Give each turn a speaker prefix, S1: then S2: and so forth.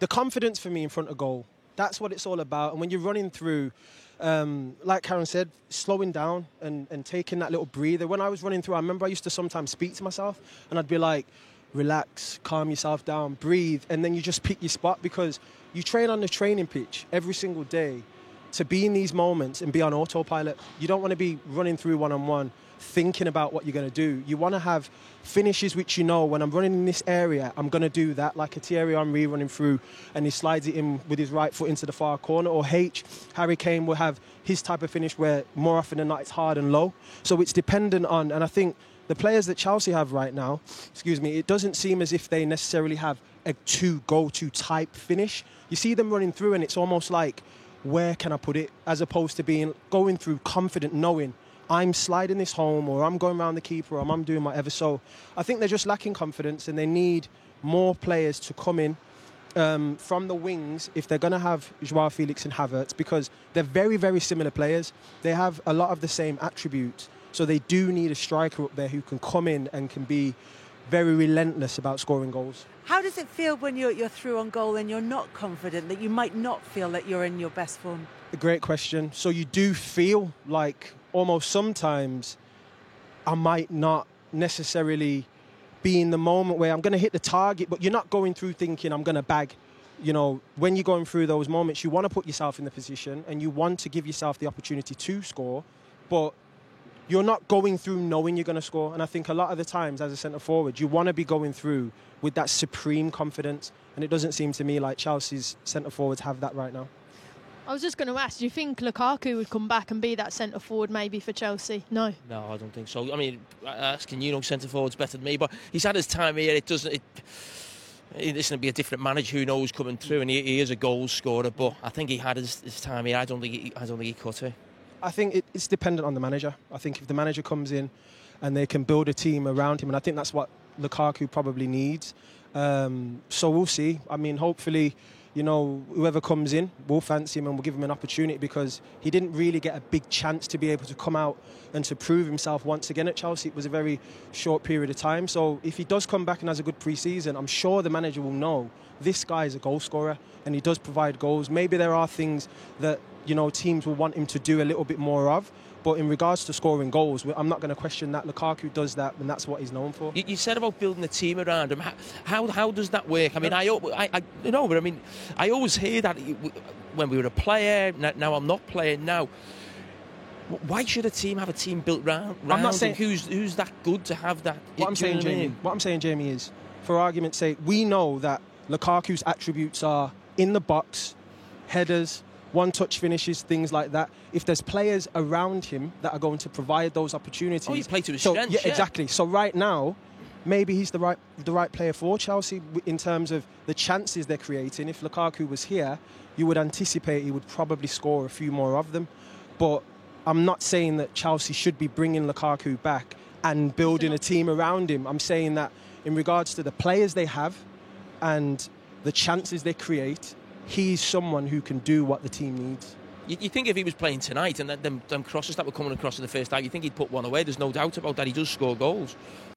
S1: the confidence for me in front of goal, that's what it's all about. And when you're running through, like Karen said, slowing down and taking that little breather. When I was running through, I remember I used to sometimes speak to myself and I'd be like, relax, calm yourself down, breathe, and then you just pick your spot, because you train on the training pitch every single day to be in these moments and be on autopilot. You don't want to be running through one-on-one thinking about what you're going to do. You want to have finishes which you know, when I'm running in this area, I'm going to do that, like a Thierry Henry running through and he slides it in with his right foot into the far corner, or Harry Kane will have his type of finish where more often than not it's hard and low. So it's dependent on, and I think the players that Chelsea have right now, it doesn't seem as if they necessarily have a go-to type finish. You see them running through and it's almost like, where can I put it? As opposed to going through confident, knowing I'm sliding this home, or I'm going around the keeper, or I'm doing whatever. So I think they're just lacking confidence, and they need more players to come in from the wings if they're going to have Joao Felix and Havertz, because they're very, very similar players. They have a lot of the same attributes. So they do need a striker up there who can come in and can be very relentless about scoring goals.
S2: How does it feel when you're through on goal and you're not confident, that you might not feel that you're in your best form?
S1: A great question. So you do feel like almost sometimes I might not necessarily be in the moment where I'm going to hit the target, but you're not going through thinking I'm going to bag. You know, when you're going through those moments, you want to put yourself in the position and you want to give yourself the opportunity to score, but you're not going through knowing you're going to score. And I think a lot of the times as a centre-forward, you want to be going through with that supreme confidence. And it doesn't seem to me like Chelsea's centre-forwards have that right now.
S3: I was just going to ask, do you think Lukaku would come back and be that centre-forward maybe for Chelsea? No.
S4: No, I don't think so. I mean, asking centre-forwards better than me, but he's had his time here. This will be a different manager who knows coming through, and he is a goal scorer, but I think he had his time here. I don't think he cut it.
S1: I think it's dependent on the manager. I think if the manager comes in and they can build a team around him, and I think that's what Lukaku probably needs. So we'll see. I mean, hopefully, whoever comes in, we'll fancy him and we'll give him an opportunity, because he didn't really get a big chance to be able to come out and to prove himself once again at Chelsea. It was a very short period of time. So if he does come back and has a good pre-season, I'm sure the manager will know this guy is a goal scorer and he does provide goals. Maybe there are things that teams will want him to do a little bit more of. But in regards to scoring goals, I'm not going to question that. Lukaku does that, and that's what he's known for.
S4: You said about building a team around him. How does that work? I mean, I always hear that when we were a player. Now I'm not playing now. Why should a team have a team built round
S1: I'm not saying
S4: who's that good to have that?
S1: What I'm saying, Jamie, is, for argument's sake, we know that Lukaku's attributes are in the box, headers, one-touch finishes, things like that. If there's players around him that are going to provide those opportunities...
S4: Oh, he's played to his strengths,
S1: yeah, exactly. So right now, maybe he's the right player for Chelsea in terms of the chances they're creating. If Lukaku was here, you would anticipate he would probably score a few more of them. But I'm not saying that Chelsea should be bringing Lukaku back and building a team around him. I'm saying that in regards to the players they have and the chances they create, he's someone who can do what the team needs.
S4: You think if he was playing tonight and them crosses that were coming across in the first half, you think he'd put one away? There's no doubt about that. He does score goals.